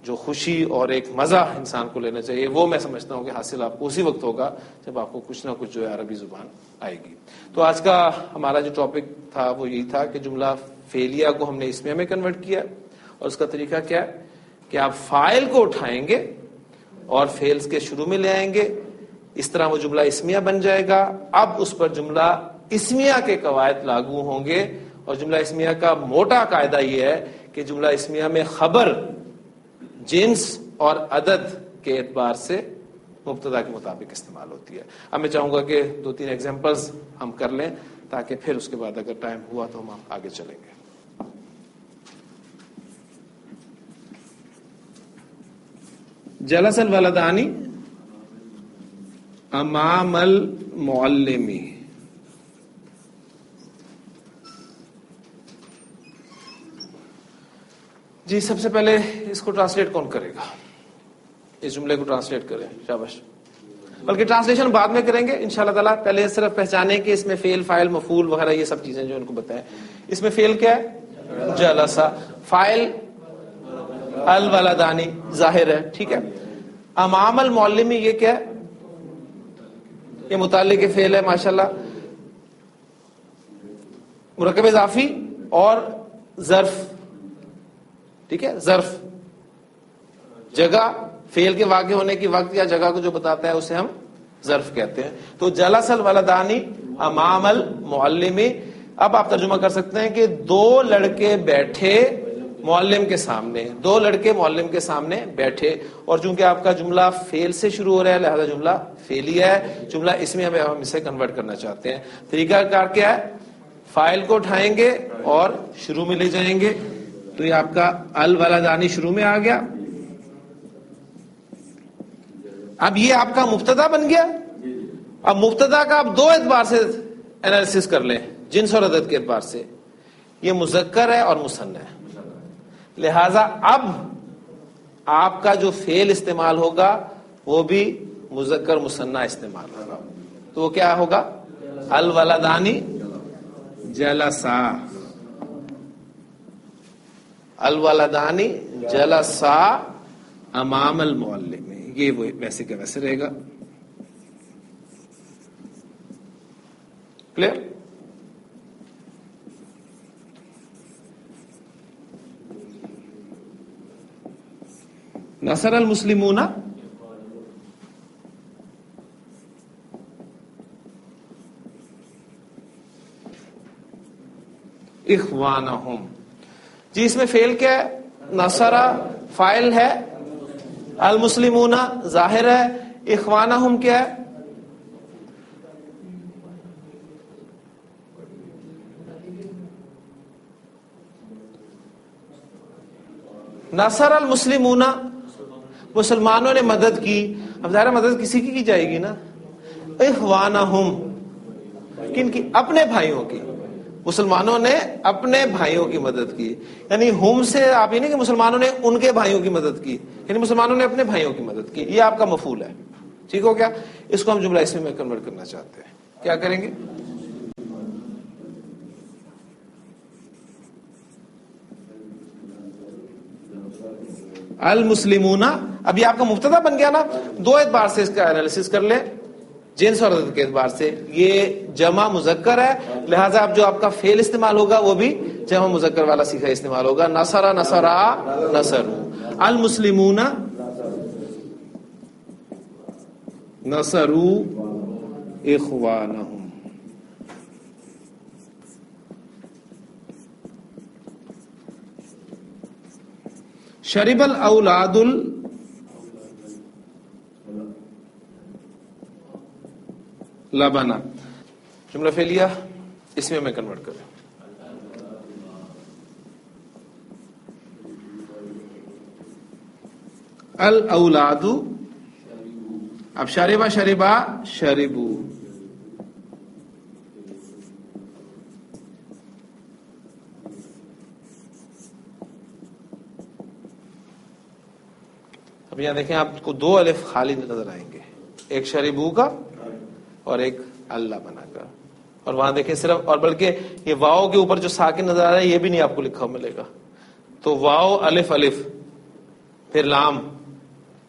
جو خوشی اور ایک مزہ انسان کو لینا چاہیے وہ میں سمجھتا ہوں کہ حاصل آپ کو اسی وقت ہوگا جب آپ کو کچھ نہ کچھ جو ہے عربی زبان آئے گی. تو آج کا ہمارا جو ٹاپک تھا وہ یہی تھا کہ جملہ فعلیہ کو ہم نے اسمیہ میں کنورٹ کیا, اور اس کا طریقہ کیا ہے کہ آپ فاعل کو اٹھائیں گے اور فعل کے شروع میں لے آئیں گے, اس طرح وہ جملہ اسمیہ بن جائے گا. اب اس پر جملہ اسمیہ کے قواعد لاگو ہوں گے, اور جملہ اسمیہ کا موٹا قاعدہ یہ ہے کہ جملہ اسمیہ میں خبر جنس اور عدد کے اعتبار سے مبتدا کے مطابق استعمال ہوتی ہے. اب میں چاہوں گا کہ 2-3 ایگزامپلز ہم کر لیں تاکہ پھر اس کے بعد اگر ٹائم ہوا تو ہم آگے چلیں گے. جلس الولدانی امام المعلمی. جی سب سے پہلے اس کو ٹرانسلیٹ کون کرے گا؟ اس جملے کو ٹرانسلیٹ کریں, شاباش. بلکہ ٹرانسلیشن بعد میں کریں گے انشاءاللہ تعالیٰ. پہلے صرف پہچانے کہ اس میں فعل, فاعل, مفعول وغیرہ یہ سب چیزیں جو ان کو بتائیں. اس میں فعل کیا ہے؟ جلسہ. فاعل الولدانی ظاہر ہے, ٹھیک ہے. امام المعلمی یہ کیا ہے؟ یہ متعلق فعل ہے ماشاءاللہ. مرکب اضافی اور ظرف, ٹھیک ہے. ظرف جگہ, فعل کے واقع ہونے کی وقت یا جگہ کو جو بتاتا ہے اسے ہم ظرف کہتے ہیں. تو جلس الولدانی امام المعلمی. اب آپ ترجمہ کر سکتے ہیں کہ 2 لڑکے بیٹھے معلم کے سامنے, 2 لڑکے معلم کے سامنے بیٹھے. اور چونکہ آپ کا جملہ فعل سے شروع ہو رہا ہے لہذا جملہ فعلیہ ہے. جملہ اس میں ہم اسے کنورٹ کرنا چاہتے ہیں. طریقہ کار کیا ہے؟ فاعل کو اٹھائیں گے اور شروع میں لے جائیں گے. تو یہ آپ کا الولدانی شروع میں آ گیا. اب یہ آپ کا مبتدا بن گیا. اب مبتدا کا آپ 2 اعتبار سے انالیسس کر لیں, جنس اور عدد کے اعتبار سے. یہ مذکر ہے اور مثنی ہے. لہذا اب آپ کا جو فعل استعمال ہوگا وہ بھی مذکر مثنیٰ استعمال ہوگا. تو وہ کیا ہوگا؟ الولدانی جلسا. الولدانی جلسا امام المعلم. یہ وہ ویسے کا ویسے رہے گا. کلیئر؟ نصر المسلمون اخوانہم. جی اس میں فعل کیا ہے؟ نصر فاعل ہے، المسلمون ظاہر ہے، اخوانہم کیا ہے؟ نصر المسلمون، مسلمانوں نے مدد کی. اب ظاہر مدد کسی کی جائے گی نا. اخوانہم کن کی؟ اپنے بھائیوں کی. مسلمانوں نے اپنے بھائیوں کی مدد کی. یعنی ہم سے آپ ہی نہیں کہ مسلمانوں نے ان کے بھائیوں کی مدد کی، یعنی مسلمانوں نے اپنے بھائیوں کی مدد کی. یہ آپ کا مفعول ہے. ٹھیک ہو گیا؟ اس کو ہم جملہ اسم میں کنورٹ کرنا چاہتے ہیں. کیا کریں گے؟ المسلمون. ابھی آپ کا مبتدا بن گیا نا. دو اعتبار سے اس کا انالیسس کر لیں، جنس اور عدد کے اعتبار سے. یہ جمع مذکر ہے، لہذا اب جو آپ کا فعل استعمال ہوگا وہ بھی جمع مذکر والا صیغہ استعمال ہوگا. نصر نصرا نصر. المسلمون نصروا اخوانہم. شرب الاولاد لبنا. جملہ فعلیہ اس میں کنورٹ کریں. الاولاد. اب شربا شربا شربو. اب یہاں دیکھیں آپ کو دو الف خالی نظر آئیں گے، ایک شریبو کا اور ایک اللہ بنا کر. اور وہاں دیکھیں صرف، اور بلکہ یہ واؤ کے اوپر جو ساکن نظر آ رہا ہے یہ بھی نہیں آپ کو لکھا ملے گا. تو واؤ الف الف پھر لام،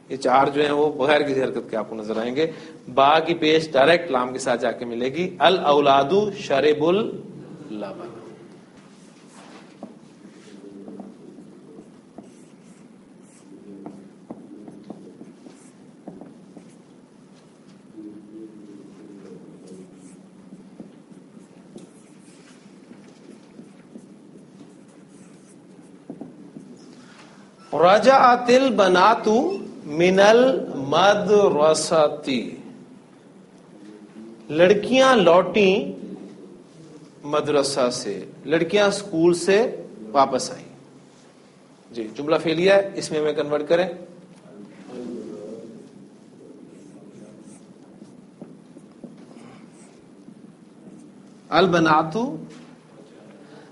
یہ چار جو ہیں وہ بغیر کسی حرکت کے آپ کو نظر آئیں گے. با کی پیش ڈائریکٹ لام کے ساتھ جا کے ملے گی. الاولاد شرب اللبن. رجعت البنات من المدرسۃ. لڑکیاں لوٹیں مدرسہ سے، لڑکیاں اسکول سے واپس آئیں. جی جملہ فعلیہ ہے، اس میں کنورٹ کریں. البنات.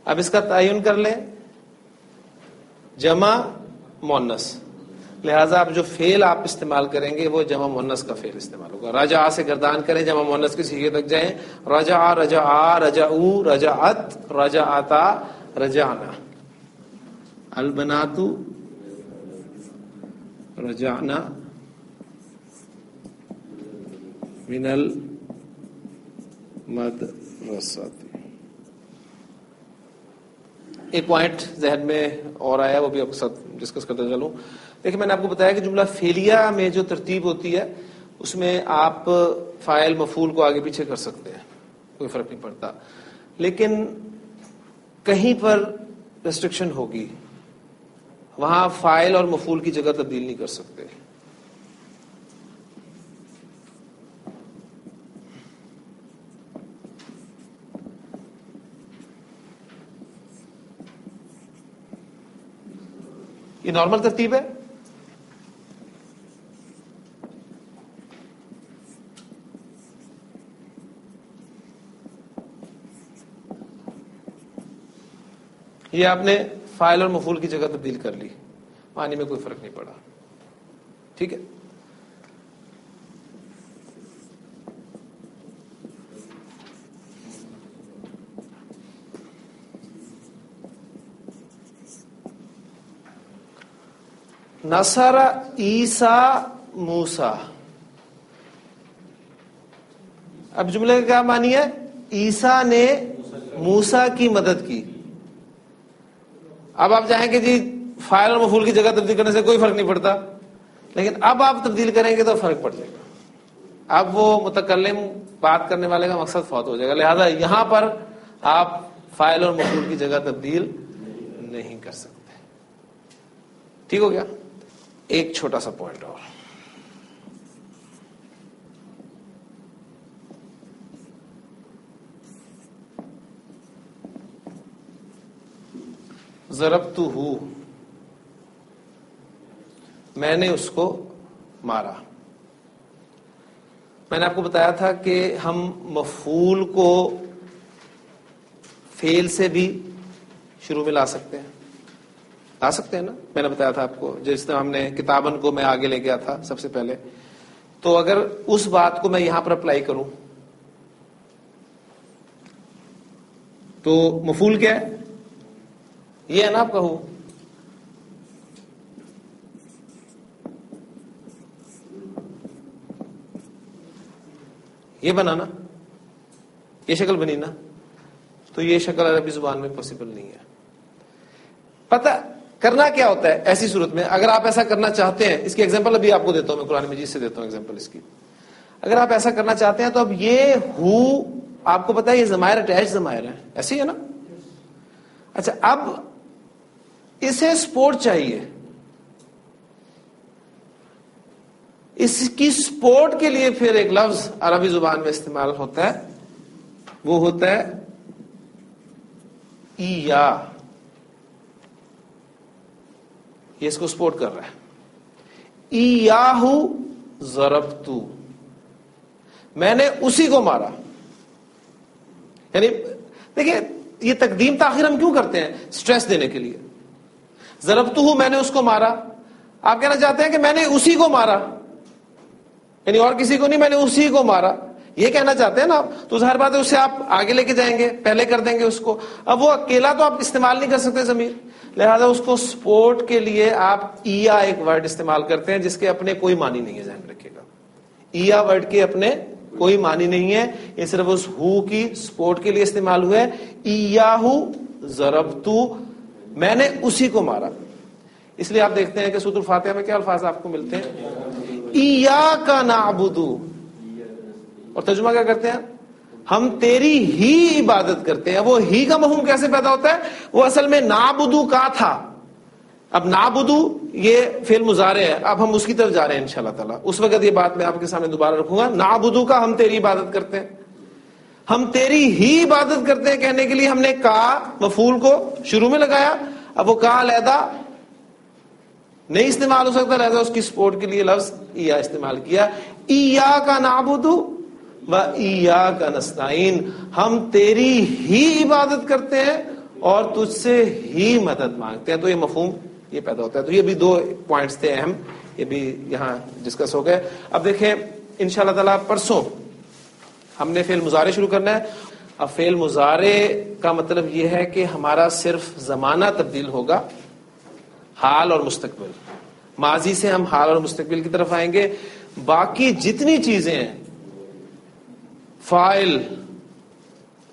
اب اس کا تعین کر لیں، جمع مؤنث، لہذا اب جو فعل آپ استعمال کریں گے وہ جمع مؤنث کا فعل استعمال ہوگا. رجع سے گردان کریں، جمع مؤنث کے صیغے تک جائیں. رجع رجعا رجعو رجعت رجعتا رجعنا. البنات رجعنا من المدرسۃ. ایک پوائنٹ ذہن میں اور آیا، وہ بھی آپ کے ساتھ ڈسکس کرتے چلوں. دیکھیں میں نے آپ کو بتایا کہ جملہ فعلیہ میں جو ترتیب ہوتی ہے اس میں آپ فاعل مفعول کو آگے پیچھے کر سکتے ہیں، کوئی فرق نہیں پڑتا. لیکن کہیں پر ریسٹرکشن ہوگی، وہاں فاعل اور مفعول کی جگہ تبدیل نہیں کر سکتے. یہ نارمل ترتیب ہے. یہ آپ نے فاعل اور مفعول کی جگہ تبدیل کر لی، معنی میں کوئی فرق نہیں پڑا. ٹھیک ہے. نصر عیسیٰ موسیٰ، اب جملے کا کیا معنی ہے؟ عیسیٰ نے موسیٰ کی مدد کی. اب آپ چاہیں کہ جی فاعل اور مفعول کی جگہ تبدیل کرنے سے کوئی فرق نہیں پڑتا، لیکن اب آپ تبدیل کریں گے تو فرق پڑ جائے گا. اب وہ متکلم بات کرنے والے کا مقصد فوت ہو جائے گا، لہذا یہاں پر آپ فاعل اور مفعول کی جگہ تبدیل نہیں کر سکتے. ٹھیک ہو گیا. ایک چھوٹا سا پوائنٹ اور، ضربتہ، میں نے اس کو مارا. میں نے آپ کو بتایا تھا کہ ہم مفعول کو فعل سے بھی شروع میں لا سکتے ہیں، لا سکتے ہیں نا. میں نے بتایا تھا آپ کو، جس طرح ہم نے کتابن کو میں آگے لے گیا تھا سب سے پہلے. تو اگر اس بات کو میں یہاں پر اپلائی کروں تو مفعول کیا ہے؟ یہ ہے نا آپ کا ہو. یہ بنا نا، یہ شکل بنی نا. تو یہ شکل عربی زبان میں پاسبل نہیں ہے. پتہ کرنا کیا ہوتا ہے ایسی صورت میں؟ اگر آپ ایسا کرنا چاہتے ہیں، اس کی ایگزامپل ابھی آپ کو دیتا ہوں، میں قرآن مجید سے دیتا ہوں ایگزامپل اس کی. اگر آپ ایسا کرنا چاہتے ہیں تو اب یہ ہو، آپ کو پتا ہے یہ ضمائر اٹیچ ضمائر ہیں، ایسے ہی ہے نا. اچھا، اب اسے سپورٹ چاہیے. اس کی سپورٹ کے لیے پھر ایک لفظ عربی زبان میں استعمال ہوتا ہے، وہ ہوتا ہے ایا. یہ اس کو سپورٹ کر رہا ہے. ایاہو ضربتو، میں نے اسی کو مارا. یعنی دیکھیں یہ تقدیم تاخیر ہم کیوں کرتے ہیں؟ سٹریس دینے کے لیے. ضربتہ، میں نے اس کو مارا. آپ کہنا چاہتے ہیں کہ میں نے اسی کو مارا، یعنی اور کسی کو نہیں، میں نے اسی کو مارا، یہ کہنا چاہتے ہیں نا آپ. تو ظاہر بات ہے اس سے آپ آگے لے کے جائیں گے، پہلے کر دیں گے اس کو. اب وہ اکیلا تو آپ استعمال نہیں کر سکتے ضمیر، لہذا اس کو سپورٹ کے لیے آپ ایا ایک ورڈ استعمال کرتے ہیں جس کے اپنے کوئی معنی نہیں ہے. ذہن رکھیے گا، ایا ورڈ کے اپنے کوئی معنی نہیں ہے، یہ صرف اس ہو کی سپورٹ کے لیے استعمال ہوا ہے. ایاہو ضربتو، میں نے اسی کو مارا. اس لیے آپ دیکھتے ہیں کہ سورۃ الفاتحہ میں کیا الفاظ آپ کو ملتے ہیں؟ ایاک نعبد، اور ترجمہ کیا کرتے ہیں؟ ہم تیری ہی عبادت کرتے ہیں. وہ ہی کا مفہوم کیسے پیدا ہوتا ہے؟ وہ اصل میں نعبدو کا تھا. اب نعبدو یہ فعل مضارع ہے، اب ہم اس کی طرف جا رہے ہیں انشاءاللہ تعالی. اس وقت یہ بات میں آپ کے سامنے دوبارہ رکھوں گا. نعبدو کا ہم تیری عبادت کرتے ہیں، ہم تیری ہی عبادت کرتے ہیں کہنے کے لیے ہم نے کا مفعول کو شروع میں لگایا. اب وہ کا علیحدہ نہیں استعمال ہو سکتا، لہذا اس کی سپورٹ کے لیے لفظ ایا استعمال کیا. ایاک نعبد و ایاک نستعین، ہم تیری ہی عبادت کرتے ہیں اور تجھ سے ہی مدد مانگتے ہیں. تو یہ مفہوم یہ پیدا ہوتا ہے. تو یہ بھی دو پوائنٹس تھے اہم، یہ بھی یہاں ڈسکس ہو گئے. اب دیکھیں انشاءاللہ تعالی پرسوں ہم نے فعل مضارع شروع کرنا ہے. اب فعل مضارع کا مطلب یہ ہے کہ ہمارا صرف زمانہ تبدیل ہوگا، حال اور مستقبل. ماضی سے ہم حال اور مستقبل کی طرف آئیں گے. باقی جتنی چیزیں ہیں، فاعل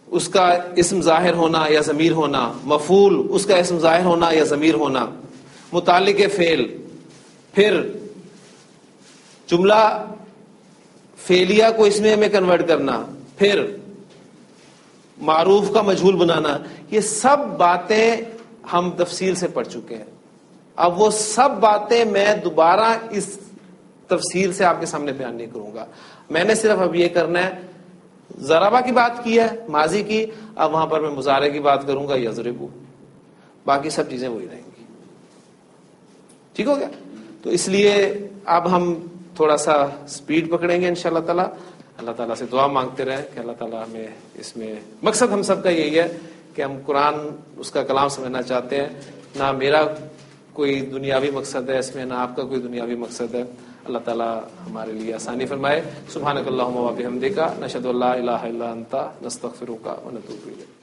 اس کا اسم ظاہر ہونا یا ضمیر ہونا، مفعول اس کا اسم ظاہر ہونا یا ضمیر ہونا، متعلق فعل، پھر جملہ فعلیہ کو اسم میں کنورٹ کرنا، پھر معروف کا مجہول بنانا، یہ سب باتیں ہم تفصیل سے پڑھ چکے ہیں. اب وہ سب باتیں میں دوبارہ اس تفصیل سے آپ کے سامنے بیان نہیں کروں گا. میں نے صرف اب یہ کرنا ہے، ضربہ کی بات کی ہے ماضی کی، اب وہاں پر میں مضارع کی بات کروں گا، یضربو. باقی سب چیزیں وہی رہیں گی. ٹھیک ہو گیا؟ تو اس لیے اب ہم تھوڑا سا سپیڈ پکڑیں گے انشاءاللہ تعالی. اللہ تعالیٰ سے دعا مانگتے رہیں کہ اللہ تعالیٰ ہمیں اس میں، مقصد ہم سب کا یہی ہے کہ ہم قرآن اس کا کلام سمجھنا چاہتے ہیں. نہ میرا کوئی دنیاوی مقصد ہے اس میں، نہ آپ کا کوئی دنیاوی مقصد ہے. اللہ تعالیٰ ہمارے لیے آسانی فرمائے. سبحانک اللہم و بحمدک، نشہد ان لا الہ الا انت، نستغفرک و نتوب الیک.